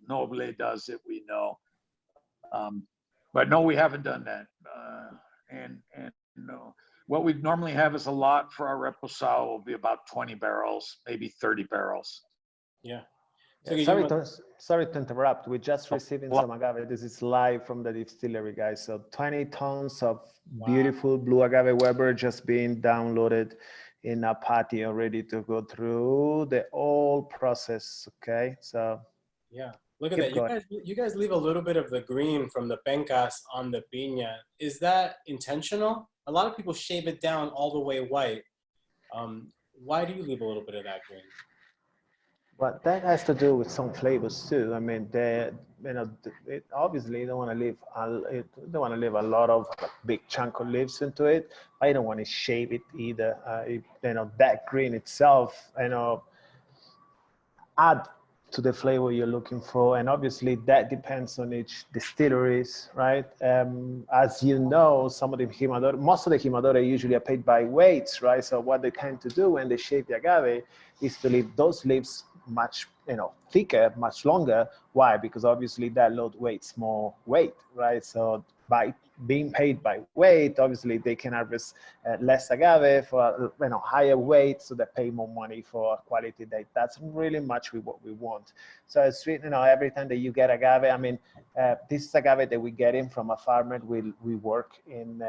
Noble does it, we know. But no, we haven't done that. And what we normally have is a lot for our reposado will be about 20 barrels, maybe 30 barrels. Yeah. So yeah, sorry to interrupt. We're just receiving some agave. This is live from the distillery, guys. So 20 tons of beautiful blue agave Weber just being downloaded in a patio, ready to go through the whole process. Okay, so yeah, look at that. You guys leave a little bit of the green from the pencas on the piña. Is that intentional? A lot of people shave it down all the way white. Why do you leave a little bit of that green? Well, that has to do with some flavors too. I mean, obviously you don't want to leave a lot of big chunk of leaves into it. I don't want to shave it either. That green itself, add to the flavor you're looking for, and obviously that depends on each distilleries, right? As you know, some of the most of the jimadores usually are paid by weights, right? So what they tend to do when they shave the agave is to leave those leaves much thicker, much longer. Why? Because obviously that load weights more weight, right? So by being paid by weight, obviously they can harvest less agave for higher weight, so they pay more money for quality that doesn't really match with what we want. So it's every time that you get agave, I mean, this is agave that we get in from a farmer. We work in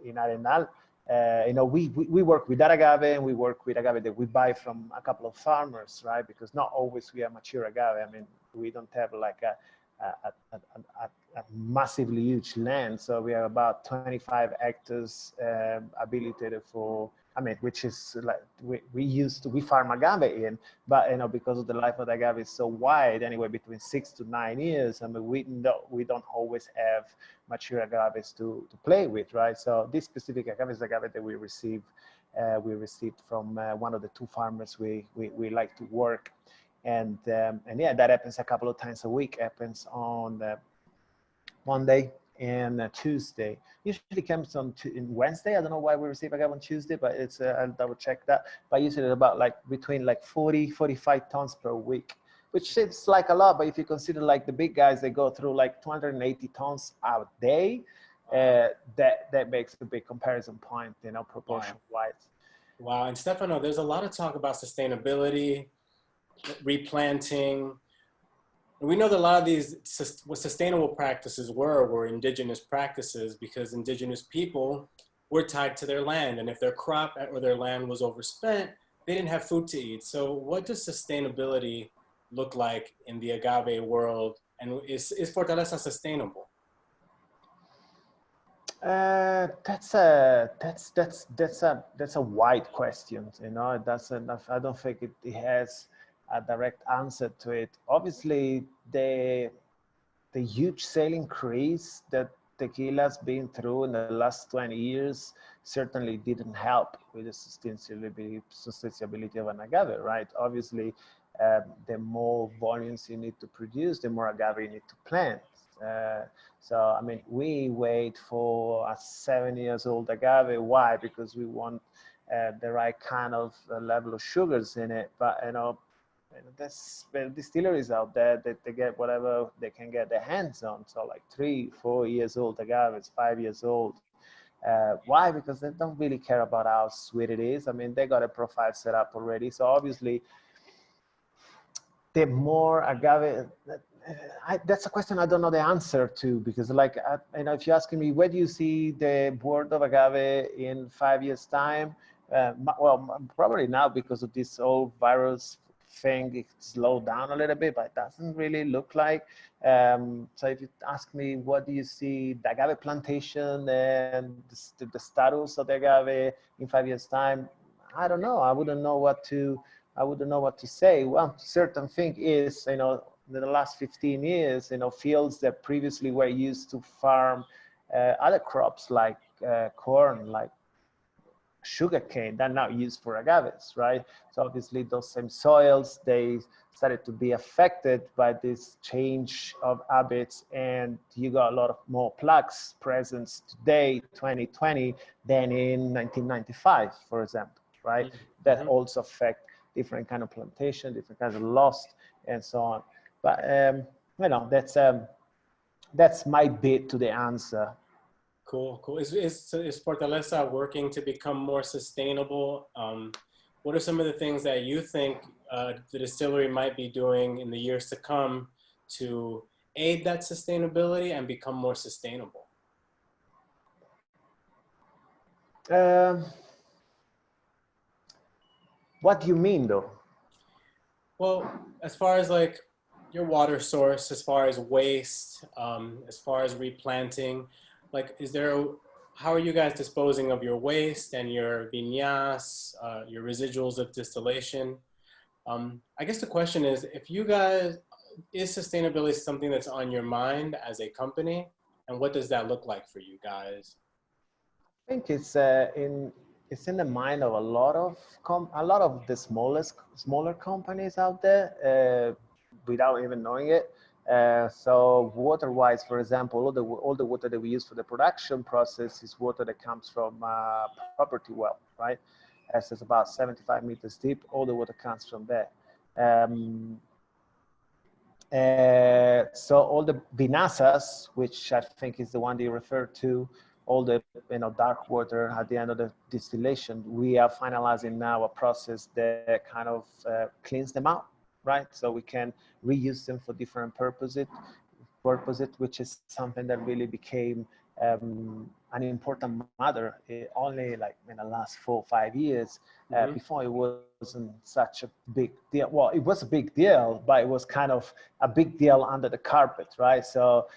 Arenal. We work with that agave, and we work with agave that we buy from a couple of farmers, right? Because not always we have mature agave. I mean, we don't have like a massively huge land. So we have about 25 hectares habilitated for, which is like we farm agave in, but because of the life of the agave is so wide, anyway, between 6 to 9 years. I mean, we don't always have mature agaves to play with, right? So this specific agave is the agave that we received from one of the two farmers we like to work. And yeah, that happens a couple of times a week. Happens on Monday and Tuesday. Usually comes on Wednesday. I don't know why we receive agave on Tuesday, but it's I'll double check that. But usually about between 40-45 tons per week, which seems like a lot. But if you consider the big guys, they go through 280 tons a day. That makes a big comparison point, proportion wise. Wow. And Stefano, there's a lot of talk about sustainability, replanting. We know that a lot of these what sustainable practices were indigenous practices, because indigenous people were tied to their land, and if their crop or their land was overspent, they didn't have food to eat. So what does sustainability look like in the agave world, and is Fortaleza sustainable? That's a wide question. I don't think it has a direct answer to it. Obviously, the huge sale increase that tequila's been through in the last 20 years certainly didn't help with the sustainability of an agave, right? Obviously, the more volumes you need to produce, the more agave you need to plant. So, we wait for a 7 years old agave. Why? Because we want the right kind of level of sugars in it. But, there's distilleries out there that they get whatever they can get their hands on. So 3-4 years old agaves, 5 years old. Why? Because they don't really care about how sweet it is. They got a profile set up already. So obviously, the more agave, that's a question I don't know the answer to, because if you're asking me, where do you see the world of agave in 5 years time? Well, probably now, because of this whole virus thing, it slowed down a little bit, but it doesn't really look like. So if you ask me, what do you see the agave plantation and the status of the agave in 5 years time? I don't know. I wouldn't know what to say. One certain thing is, in the last 15 years, fields that previously were used to farm other crops like corn, like sugarcane, that now used for agaves, right? So obviously those same soils, they started to be affected by this change of habits, and you got a lot of more plaques present today, 2020, than in 1995, for example, right? That also affect different kind of plantation, different kinds of loss, and so on. But that's my bit to the answer. Cool, cool. Is Fortaleza working to become more sustainable? What are some of the things that you think the distillery might be doing in the years to come to aid that sustainability and become more sustainable? What do you mean, though? Well, as far as like your water source, as far as waste, as far as replanting, like, how are you guys disposing of your waste and your vinasse, your residuals of distillation? I guess the question is, is sustainability something that's on your mind as a company? And what does that look like for you guys? I think it's in the mind of a lot of the smaller companies out there, without even knowing it. So water-wise, for example, all the water that we use for the production process is water that comes from property well, right? So it's about 75 meters deep. All the water comes from there. So all the vinasas, which I think is the one they refer to, all the dark water at the end of the distillation, we are finalizing now a process that kind of cleans them out, right? So we can reuse them for different purposes, which is something that really became an important matter only like in the last 4 or 5 years. Before it wasn't such a big deal. Well, it was a big deal, but it was kind of a big deal under the carpet, right? So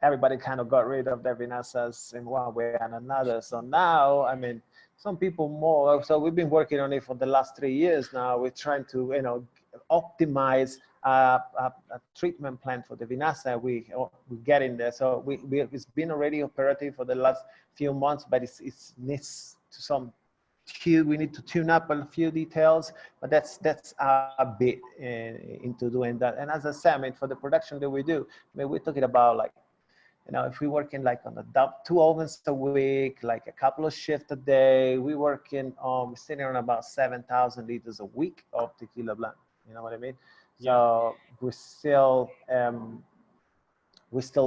everybody kind of got rid of their vinasas in one way and another. So now, I mean, some people more. So we've been working on it for the last 3 years now. We're trying to, optimize a treatment plan for the vinasa. We're getting there. So it's been already operative for the last few months, but it needs we need to tune up a few details, but that's a bit into doing that. And as I said, I mean, for the production that we do, I mean, we're talking about like, if we're working like on 2 ovens a week, like a couple of shifts a day, we're sitting on about 7,000 liters a week of tequila blend. You know what I mean? Yeah. So we're still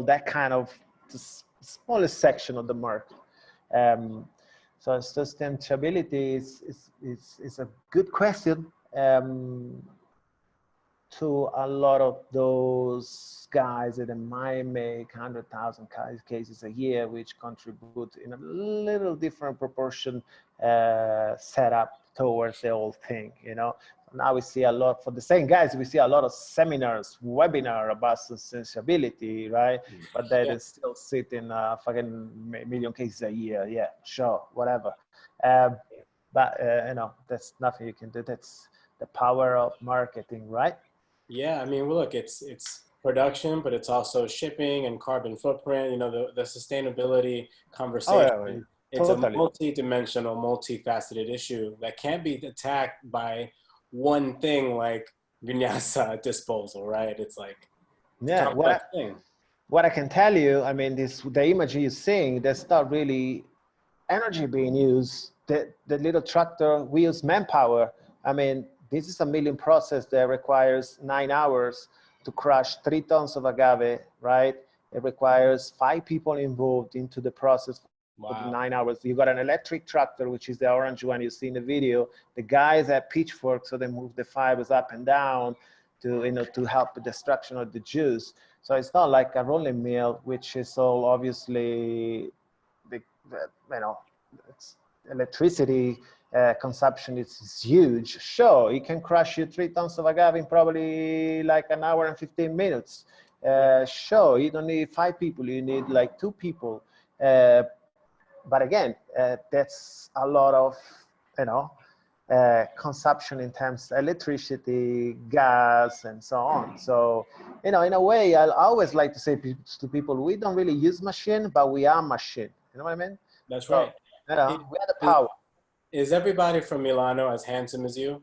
that kind of the smallest section of the market. So sustainability is a good question to a lot of those guys that might make 100,000 cases a year, which contribute in a little different proportion setup towards the whole thing, Now we see a lot, for the same guys, we see a lot of seminars, webinar about sustainability, right? But they still sit in fucking million cases a year. Yeah, sure, whatever. But that's nothing you can do. That's the power of marketing, right? Yeah, I mean, well, look, it's production, but it's also shipping and carbon footprint. The sustainability conversation. Oh, yeah. It's totally. A multi-dimensional, multifaceted issue that can't be attacked by one thing like vinyasa disposal, right? It's like what I can tell you, I mean, the image you're seeing, there's not really energy being used. The little tractor, we use manpower. I mean, this is a milling process that requires 9 hours to crush 3 tons of agave, right? It requires 5 people involved into the process. For the 9 hours. You got an electric tractor, which is the orange one you see in the video. The guys have pitchforks, so they move the fibers up and down to help with the extraction of the juice. So it's not like a rolling mill, which is all obviously it's electricity consumption is huge. Sure, it can crush you 3 tons of agave in probably like an hour and 15 minutes. Sure, you don't need 5 people, you need like 2 people. But again, that's a lot of, consumption in terms of electricity, gas, and so on. So, in a way, I always like to say to people, we don't really use machine, but we are machine. You know what I mean? That's right. We have the power. Is everybody from Milano as handsome as you?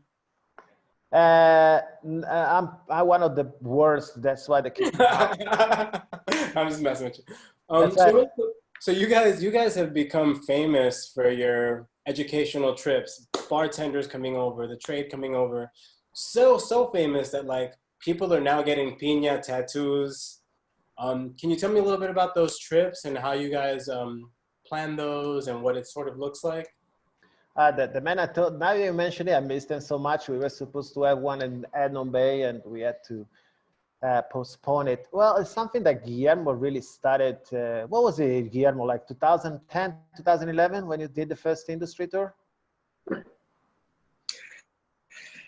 I'm one of the worst. That's why the kids. I'm just messing with you. So you guys have become famous for your educational trips, bartenders coming over, the trade coming over. So famous that like people are now getting piña tattoos. Can you tell me a little bit about those trips and how you guys plan those and what it sort of looks like? The man I told, now you mentioned it, I missed them so much. We were supposed to have one in Ednon Bay and we had to postpone it. Well, it's something that Guillermo really started. What was it, Guillermo, like 2010, 2011 when you did the first industry tour?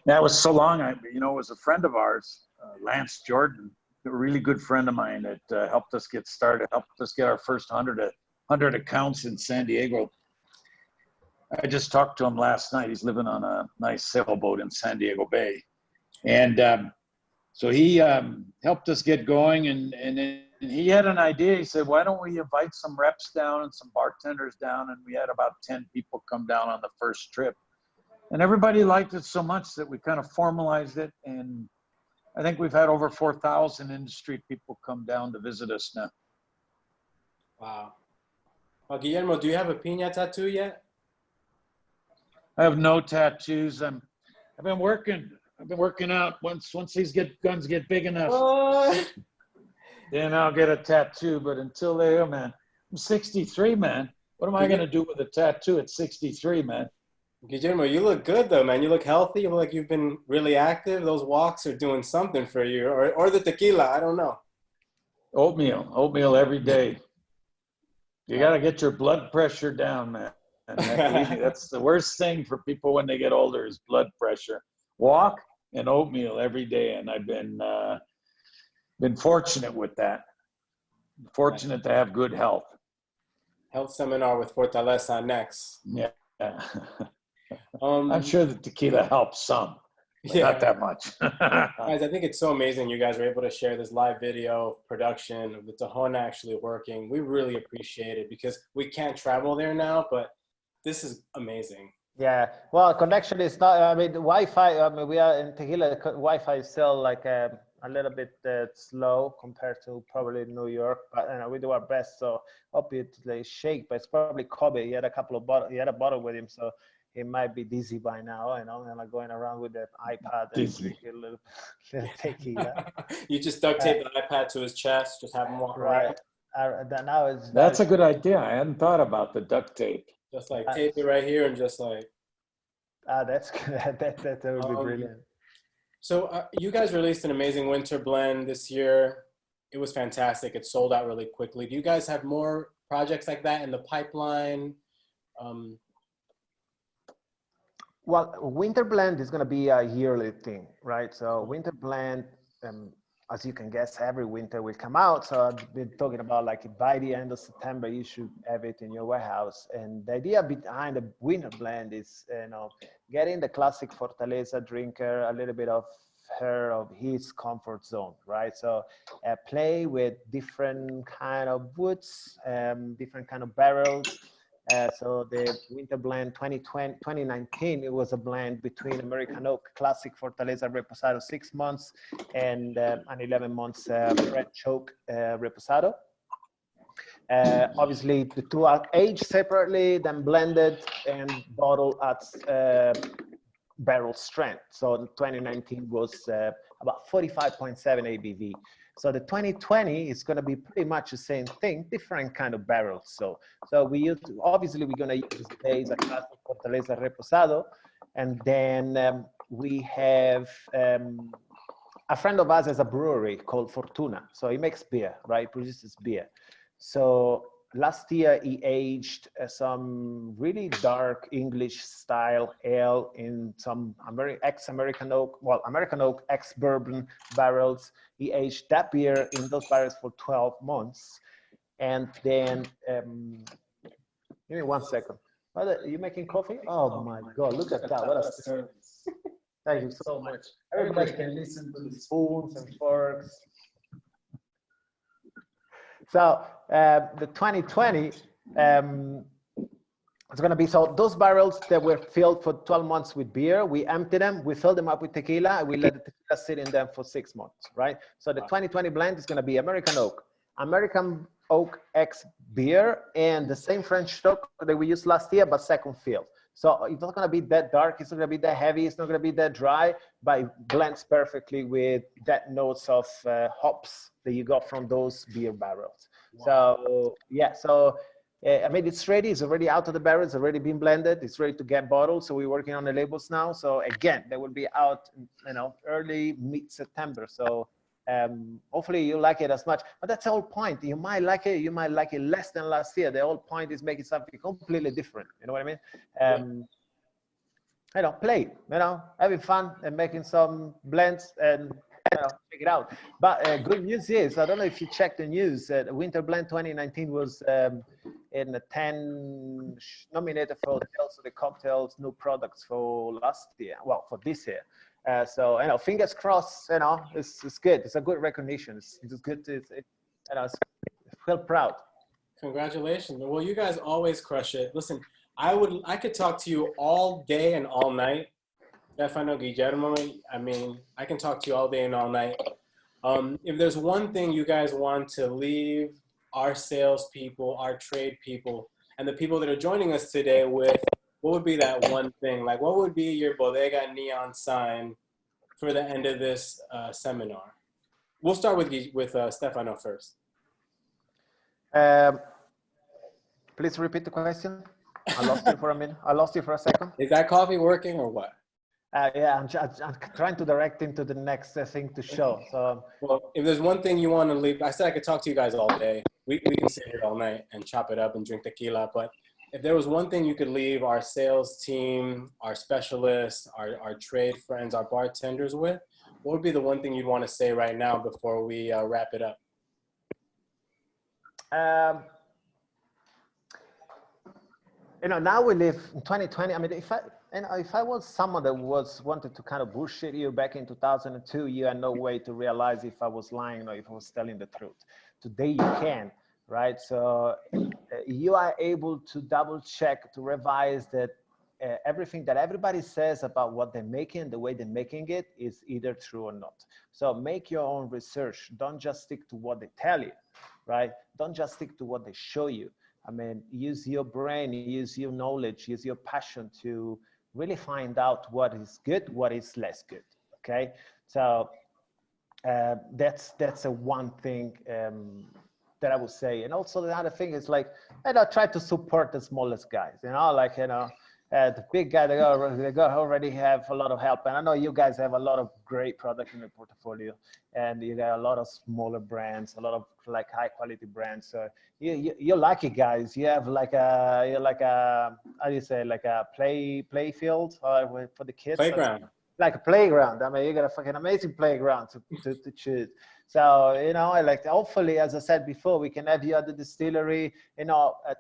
Yeah, it was so long. You know, it was a friend of ours, Lance Jordan, a really good friend of mine that helped us get started, helped us get our first 100 accounts in San Diego. I just talked to him last night. He's living on a nice sailboat in San Diego Bay. And so he helped us get going. And he had an idea. He said, why don't we invite some reps down and some bartenders down? And we had about 10 people come down on the first trip. And everybody liked it so much that we kind of formalized it. And I think we've had over 4,000 industry people come down to visit us now. Wow. Guillermo, do you have a piña tattoo yet? I have no tattoos. I've been working out. Once these guns get big enough, then I'll get a tattoo. But until then, man, I'm 63, man. What am I going to do with a tattoo at 63, man? Guillermo, you look good though, man. You look healthy. You look like you've been really active. Those walks are doing something for you, or the tequila. I don't know. Oatmeal every day. You got to get your blood pressure down, man. And believe me, that's the worst thing for people when they get older is blood pressure. Walk and oatmeal every day, and I've been fortunate with that. Fortunate to have good health. Health seminar with Fortaleza next. Yeah. I'm sure the tequila helps some, but not that much. Guys, I think it's so amazing you guys are able to share this live video production of the tahona actually working. We really appreciate it because we can't travel there now, but this is amazing. Yeah, well, connection is not, I mean, the Wi-Fi, I mean, we are in Tequila, Wi-Fi is still like a little bit slow compared to probably New York, but we do our best. So obviously shake, but it's probably Kobe. He had he had a bottle with him, so he might be dizzy by now, you know, and like going around with the iPad and a little tequila. You just duct tape the iPad to his chest, just have him walk around. That's a good idea. I hadn't thought about the duct tape. Just like tape it right here and just like. That's good. That would be brilliant. So you guys released an amazing winter blend this year. It was fantastic. It sold out really quickly. Do you guys have more projects like that in the pipeline? Well, winter blend is going to be a yearly thing, right? So winter blend, as you can guess, every winter will come out. So I've been talking about like by the end of September, you should have it in your warehouse. And the idea behind the winter blend is, you know, getting the classic Fortaleza drinker a little bit of his comfort zone, right? So play with different kind of woods, different kind of barrels. So the winter blend 2019, it was a blend between American Oak Classic Fortaleza Reposado 6 months and an 11 months French Oak Reposado. Obviously, the two are aged separately, then blended and bottled at barrel strength. So the 2019 was about 45.7 ABV. So the 2020 is going to be pretty much the same thing, different kind of barrels. So obviously we're going to use base a Classic Fortaleza Reposado, and then we have a friend of ours has a brewery called Fortuna. So he makes beer, right? Produces beer. So last year he aged some really dark English style ale in some American oak ex-bourbon barrels. He aged that beer in those barrels for 12 months. And then, give me 1 second. Are you making coffee? Oh my God, look at that. What a service. Thank you so much. Everybody can listen to the spoons and forks. So the 2020, it's going to be, so those barrels that were filled for 12 months with beer, we empty them, we fill them up with tequila, and we let the tequila sit in them for 6 months, right? So the 2020 blend is going to be American Oak X beer, and the same French oak that we used last year, but second fill. So it's not going to be that dark. It's not going to be that heavy. It's not going to be that dry, but it blends perfectly with that notes of hops that you got from those beer barrels. Wow. So yeah, so I mean, it's ready. It's already out of the barrel. It's already been blended. It's ready to get bottled. So we're working on the labels now. So again, they will be out, early mid-September. So hopefully you like it as much. But that's the whole point. You might like it. You might like it less than last year. The whole point is making something completely different. You know what I mean? Play. Having fun and making some blends and check it out. But good news is, I don't know if you checked the news. Winter Blend 2019 was in the 10 nominated for also the cocktails new products for last year. Well, for this year. So fingers crossed. It's good. It's a good recognition. It's good. I feel proud. Congratulations. Well, you guys always crush it. Listen, I could talk to you all day and all night. Stefano, Guillermo, I mean, I can talk to you all day and all night. If there's one thing you guys want to leave our salespeople, our trade people, and the people that are joining us today with, what would be that one thing? Like, what would be your bodega neon sign for the end of this seminar? We'll start with Stefano first. Please repeat the question. I lost you for a minute. I lost you for a second. Is that coffee working or what? Yeah, I'm trying to direct him to the next thing to show. So, well, if there's one thing you want to leave, I said I could talk to you guys all day. We can sit here all night and chop it up and drink tequila. But if there was one thing you could leave our sales team, our specialists, our trade friends, our bartenders with, what would be the one thing you'd want to say right now before we wrap it up? Now we live in 2020. I mean, if I was someone that wanted to kind of bullshit you back in 2002, you had no way to realize if I was lying or if I was telling the truth. Today you can, right? So you are able to double check, to revise that everything that everybody says about what they're making, the way they're making it is either true or not. So make your own research. Don't just stick to what they tell you, right? Don't just stick to what they show you. I mean, use your brain, use your knowledge, use your passion to really find out what is good, what is less good. Okay, so that's a one thing that I would say. And also the other thing is like, try to support the smallest guys. The big guy, they already have a lot of help. And I know you guys have a lot of great product in your portfolio, and you got a lot of smaller brands, a lot of like high quality brands. So you're lucky guys. You have like a how do you say, like a play field for the kids. Playground. Like a playground. I mean, you got a fucking amazing playground to choose. So, hopefully, as I said before, we can have you at the distillery,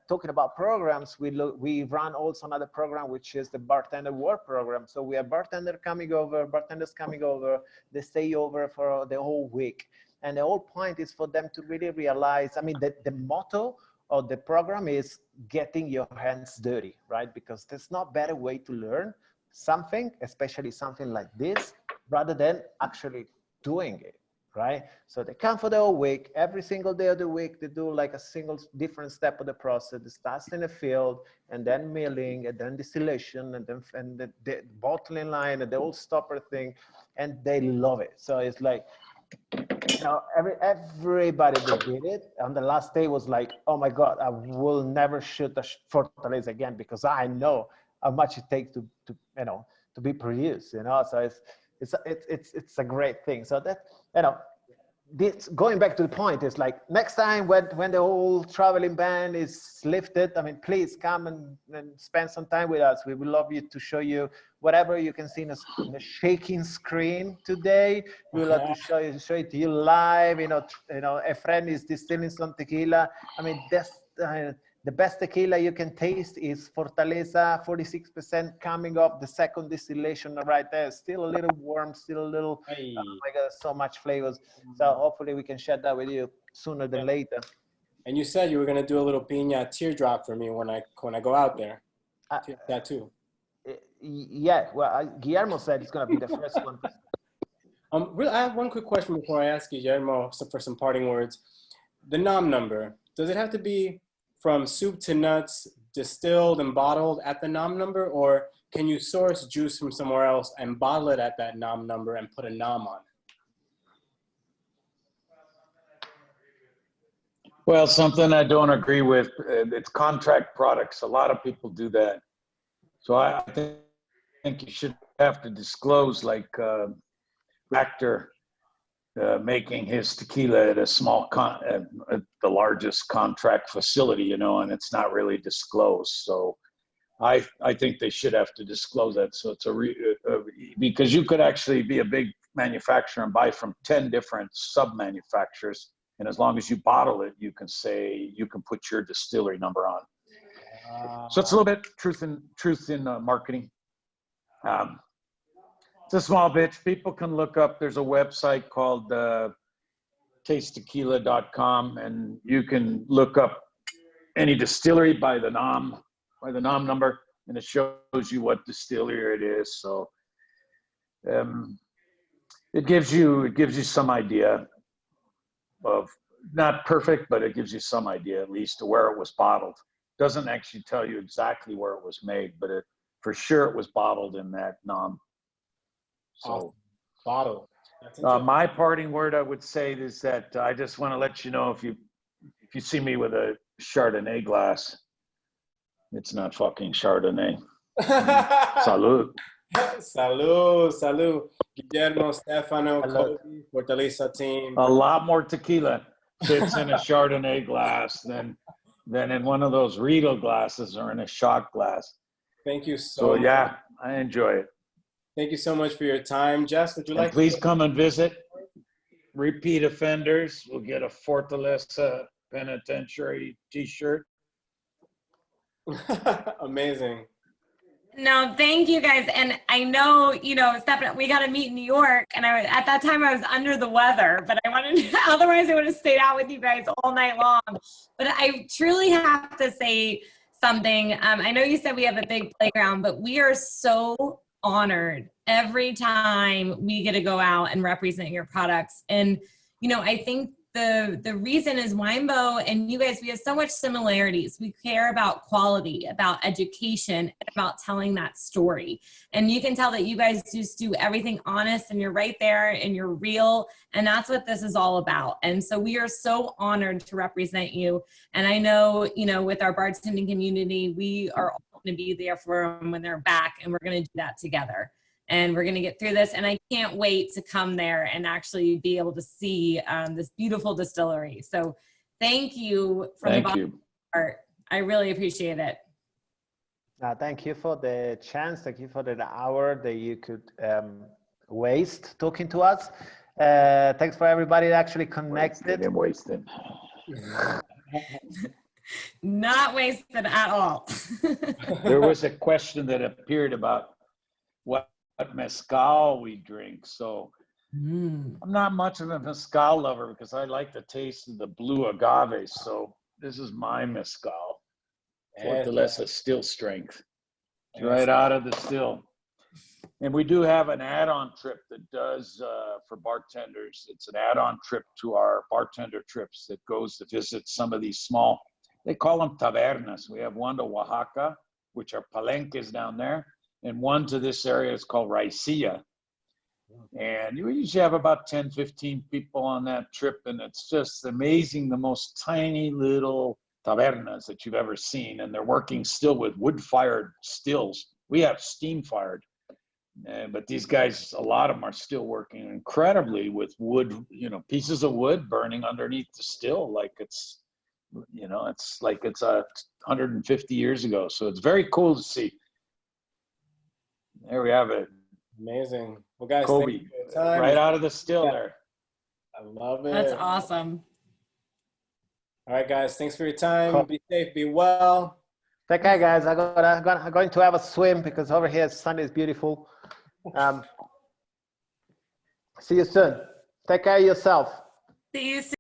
talking about programs. We run also another program, which is the Bartender War Program. So we have bartenders coming over, they stay over for the whole week. And the whole point is for them to really realize, I mean, the motto of the program is getting your hands dirty, right? Because there's no better way to learn something, especially something like this, rather than actually doing it, right? So they come for the whole week, every single day of the week, they do like a single different step of the process. They start in the field, and then milling, and then distillation, and then the bottling line, and the whole stopper thing, and they love it. So it's like, everybody that did it on the last day was like, oh my God, I will never shoot a Fortaleza again, because I know how much it takes to be produced, so it's a great thing. So that, this, going back to the point, is like, next time when the whole traveling ban is lifted, I mean, please come and spend some time with us. We would love you to show you whatever you can see in a shaking screen today. We would love to show it to you live. A friend is distilling some tequila. I mean, that's the best tequila you can taste is Fortaleza, 46% coming off the second distillation right there. Still a little warm, still a little, oh my God, so much flavors. So hopefully we can share that with you sooner than later. And you said you were going to do a little piña teardrop for me when I go out there. That too. Yeah, well, Guillermo said it's going to be the first one. I have one quick question before I ask Guillermo for some parting words. The NOM number, does it have to be from soup to nuts, distilled and bottled at the NOM number, or can you source juice from somewhere else and bottle it at that NOM number and put a NOM on it? Well, something I don't agree with, it's contract products. A lot of people do that. So I think you should have to disclose, like Actor making his tequila at a small, at the largest contract facility, you know, and it's not really disclosed. So I think they should have to disclose that. So it's because you could actually be a big manufacturer and buy from 10 different sub-manufacturers. And as long as you bottle it, you can say, you can put your distillery number on. So it's a little bit truth in marketing. It's a small bit. People can look up, there's a website called tastetequila.com, and you can look up any distillery by the NOM number, and it shows you what distillery it is. So it gives you some idea of, not perfect, but it gives you some idea at least to where it was bottled. Doesn't actually tell you exactly where it was made, but it for sure it was bottled in that NOM. So bottle. my parting word I would say is that I just want to let you know, if you see me with a Chardonnay glass, it's not fucking Chardonnay. Salud. Salud, salud. Guillermo, Stefano, Kelvin, Fortaleza team. A lot more tequila fits in a Chardonnay glass than in one of those Riedel glasses or in a shot glass. Thank you so much. Yeah, I enjoy it. Thank you so much for your time. Jess, would you like please come and visit. Repeat offenders will get a Fortaleza Penitentiary t-shirt. Amazing. No, thank you guys. And I know, you know, Stefano, we got to meet in New York. And at that time I was under the weather, but I wanted to, otherwise I would have stayed out with you guys all night long. But I truly have to say something. I know you said we have a big playground, but we are so honored every time we get to go out and represent your products. And, you know, I think the reason is Winebow and you guys, we have so much similarities. We care about quality, about education, about telling that story. And you can tell that you guys just do everything honest and you're right there and you're real. And that's what this is all about. And so we are so honored to represent you. And I know, you know, with our bartending community, we are all going to be there for them when they're back, and we're going to do that together. And we're going to get through this. And I can't wait to come there and actually be able to see this beautiful distillery. So thank you from the bottom of my heart. I really appreciate it. Thank you for the chance. Thank you for the hour that you could waste talking to us. Thanks for everybody that actually connected. Wasted. Not wasted at all. There was a question that appeared about what mezcal we drink. So I'm not much of a mezcal lover because I like the taste of the blue agave. So this is my mezcal. Fortaleza still strength. Right out of the still. And we do have an add-on trip that does for bartenders. It's an add-on trip to our bartender trips that goes to visit some of these small, they call them tabernas. We have one to Oaxaca, which are palenques down there, and one to this area is called Raicilla. And you usually have about 10, 15 people on that trip, and it's just amazing, the most tiny little tabernas that you've ever seen. And they're working still with wood-fired stills. We have steam-fired. But these guys, a lot of them are still working incredibly with wood, you know, pieces of wood burning underneath the still, like it's, you know, it's like it's 150 years ago. So it's very cool to see. There we have it. Amazing. Well, guys, Kobe, thank you for your time. right out of the still there. I love it. That's awesome. All right, guys, thanks for your time. Cool. Be safe, be well. Take care, guys. I'm going to have a swim because over here the sun is beautiful. See you soon. Take care of yourself. See you soon.